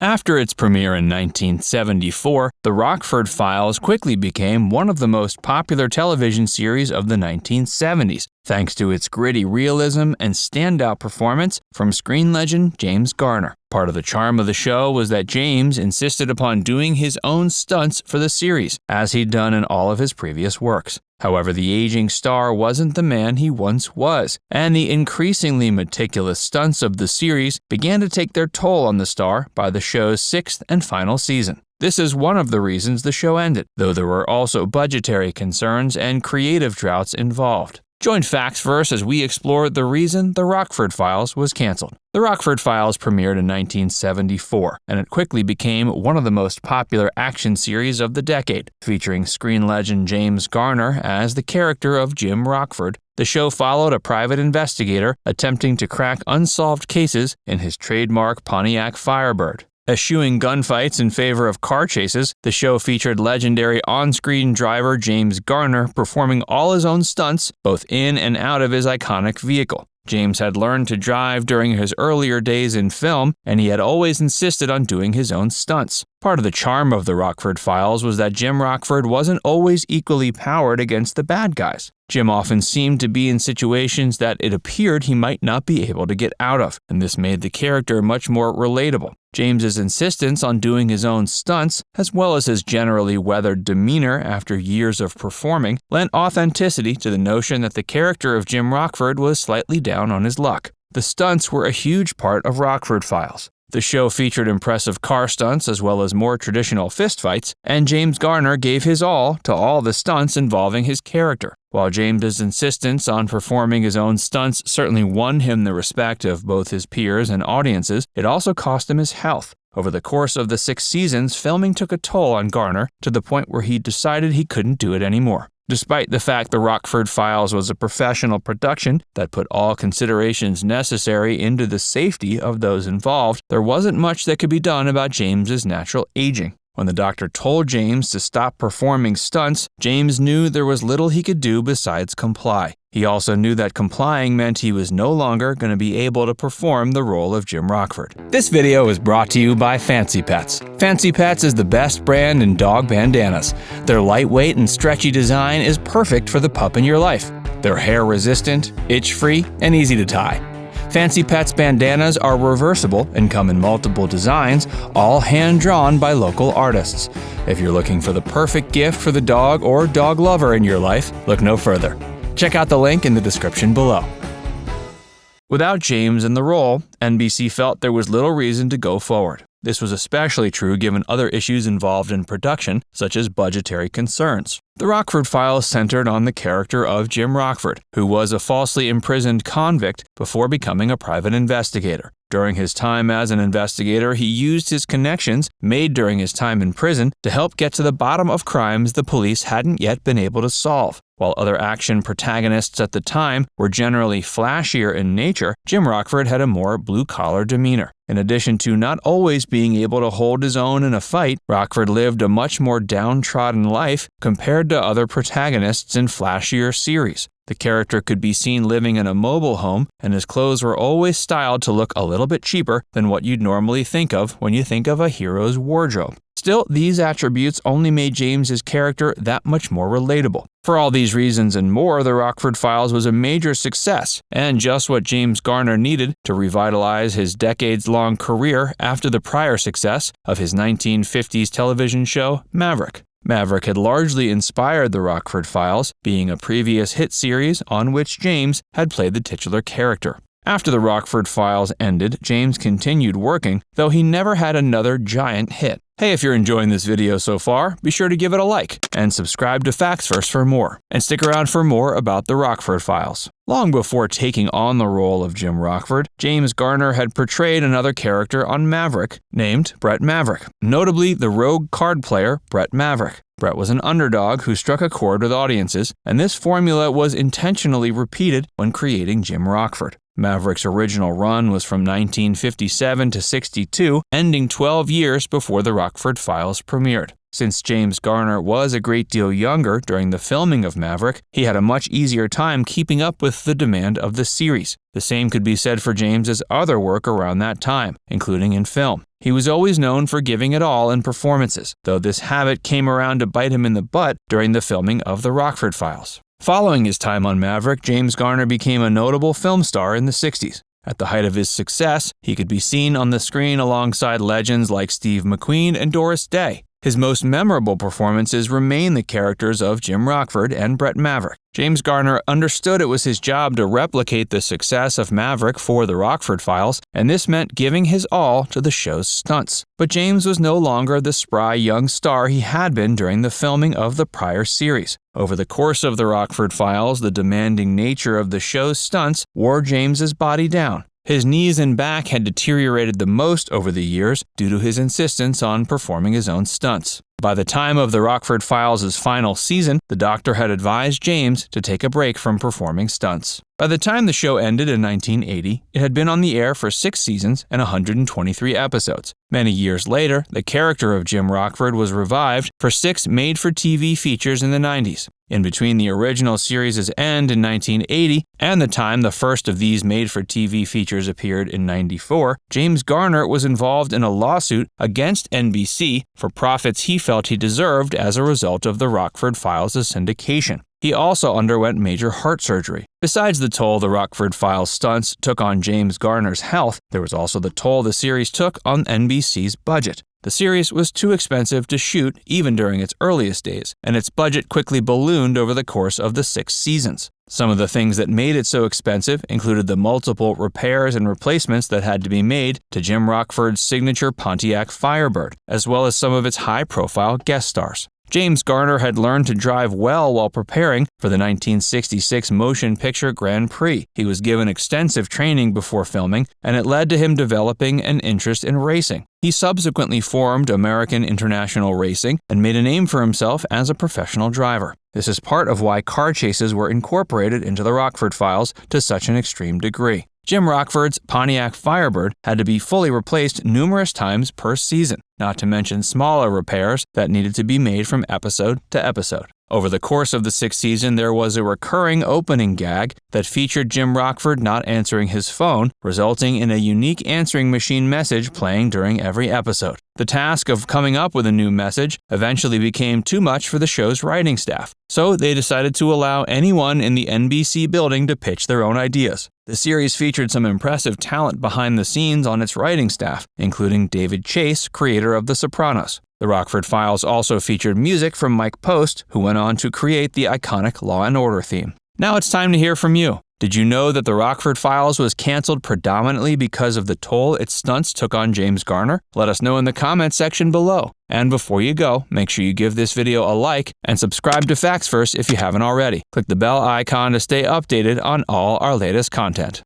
After its premiere in 1974, The Rockford Files quickly became one of the most popular television series of the 1970s, thanks to its gritty realism and standout performance from screen legend James Garner. Part of the charm of the show was that James insisted upon doing his own stunts for the series, as he'd done in all of his previous works. However, the aging star wasn't the man he once was, and the increasingly meticulous stunts of the series began to take their toll on the star by the show's sixth and final season. This is one of the reasons the show ended, though there were also budgetary concerns and creative droughts involved. Join FactsVerse as we explore the reason The Rockford Files was canceled. The Rockford Files premiered in 1974, and it quickly became one of the most popular action series of the decade, featuring screen legend James Garner as the character of Jim Rockford. The show followed a private investigator attempting to crack unsolved cases in his trademark Pontiac Firebird. Eschewing gunfights in favor of car chases, the show featured legendary on-screen driver James Garner performing all his own stunts, both in and out of his iconic vehicle. James had learned to drive during his earlier days in film, and he had always insisted on doing his own stunts. Part of the charm of the Rockford Files was that Jim Rockford wasn't always equally powered against the bad guys. Jim often seemed to be in situations that it appeared he might not be able to get out of, and this made the character much more relatable. James's insistence on doing his own stunts, as well as his generally weathered demeanor after years of performing, lent authenticity to the notion that the character of Jim Rockford was slightly down on his luck. The stunts were a huge part of Rockford Files. The show featured impressive car stunts as well as more traditional fistfights, and James Garner gave his all to all the stunts involving his character. While James's insistence on performing his own stunts certainly won him the respect of both his peers and audiences, it also cost him his health. Over the course of the 6 seasons, filming took a toll on Garner to the point where he decided he couldn't do it anymore. Despite the fact The Rockford Files was a professional production that put all considerations necessary into the safety of those involved, there wasn't much that could be done about James's natural aging. When the doctor told James to stop performing stunts, James knew there was little he could do besides comply. He also knew that complying meant he was no longer going to be able to perform the role of Jim Rockford. This video is brought to you by Fancy Pets. Fancy Pets is the best brand in dog bandanas. Their lightweight and stretchy design is perfect for the pup in your life. They're hair-resistant, itch-free, and easy to tie. Fancy Pets bandanas are reversible and come in multiple designs, all hand-drawn by local artists. If you're looking for the perfect gift for the dog or dog lover in your life, look no further. Check out the link in the description below. Without James in the role, NBC felt there was little reason to go forward. This was especially true given other issues involved in production, such as budgetary concerns. The Rockford Files centered on the character of Jim Rockford, who was a falsely imprisoned convict before becoming a private investigator. During his time as an investigator, he used his connections made during his time in prison to help get to the bottom of crimes the police hadn't yet been able to solve. While other action protagonists at the time were generally flashier in nature, Jim Rockford had a more blue-collar demeanor. In addition to not always being able to hold his own in a fight, Rockford lived a much more downtrodden life compared to other protagonists in flashier series. The character could be seen living in a mobile home, and his clothes were always styled to look a little bit cheaper than what you'd normally think of when you think of a hero's wardrobe. Still, these attributes only made James's character that much more relatable. For all these reasons and more, The Rockford Files was a major success, and just what James Garner needed to revitalize his decades-long career after the prior success of his 1950s television show, Maverick. Maverick had largely inspired The Rockford Files, being a previous hit series on which James had played the titular character. After The Rockford Files ended, James continued working, though he never had another giant hit. Hey, if you're enjoying this video so far, be sure to give it a like and subscribe to FactsVerse for more, and stick around for more about The Rockford Files. Long before taking on the role of Jim Rockford, James Garner had portrayed another character on Maverick named Bret Maverick, notably the rogue card player Bret Maverick. Bret was an underdog who struck a chord with audiences, and this formula was intentionally repeated when creating Jim Rockford. Maverick's original run was from 1957 to 62, ending 12 years before The Rockford Files premiered. Since James Garner was a great deal younger during the filming of Maverick, he had a much easier time keeping up with the demand of the series. The same could be said for James's other work around that time, including in film. He was always known for giving it all in performances, though this habit came around to bite him in the butt during the filming of the Rockford Files. Following his time on Maverick, James Garner became a notable film star in the 60s. At the height of his success, he could be seen on the screen alongside legends like Steve McQueen and Doris Day. His most memorable performances remain the characters of Jim Rockford and Bret Maverick. James Garner understood it was his job to replicate the success of Maverick for the Rockford Files, and this meant giving his all to the show's stunts. But James was no longer the spry young star he had been during the filming of the prior series. Over the course of the Rockford Files, the demanding nature of the show's stunts wore James's body down. His knees and back had deteriorated the most over the years due to his insistence on performing his own stunts. By the time of the Rockford Files' final season, the doctor had advised James to take a break from performing stunts. By the time the show ended in 1980, it had been on the air for 6 seasons and 123 episodes. Many years later, the character of Jim Rockford was revived for 6 made-for-TV features in the 90s. In between the original series' end in 1980 and the time the first of these made-for-TV features appeared in 94, James Garner was involved in a lawsuit against NBC for profits he felt he deserved as a result of the Rockford Files' syndication. He also underwent major heart surgery. Besides the toll the Rockford Files stunts took on James Garner's health, there was also the toll the series took on NBC's budget. The series was too expensive to shoot even during its earliest days, and its budget quickly ballooned over the course of the 6 seasons. Some of the things that made it so expensive included the multiple repairs and replacements that had to be made to Jim Rockford's signature Pontiac Firebird, as well as some of its high-profile guest stars. James Garner had learned to drive well while preparing for the 1966 Motion Picture Grand Prix. He was given extensive training before filming, and it led to him developing an interest in racing. He subsequently formed American International Racing and made a name for himself as a professional driver. This is part of why car chases were incorporated into the Rockford Files to such an extreme degree. Jim Rockford's Pontiac Firebird had to be fully replaced numerous times per season, not to mention smaller repairs that needed to be made from episode to episode. Over the course of the 6th season, there was a recurring opening gag that featured Jim Rockford not answering his phone, resulting in a unique answering machine message playing during every episode. The task of coming up with a new message eventually became too much for the show's writing staff, so they decided to allow anyone in the NBC building to pitch their own ideas. The series featured some impressive talent behind the scenes on its writing staff, including David Chase, creator of The Sopranos. The Rockford Files also featured music from Mike Post, who went on to create the iconic Law & Order theme. Now it's time to hear from you. Did you know that the Rockford Files was canceled predominantly because of the toll its stunts took on James Garner? Let us know in the comments section below. And before you go, make sure you give this video a like and subscribe to Facts First if you haven't already. Click the bell icon to stay updated on all our latest content.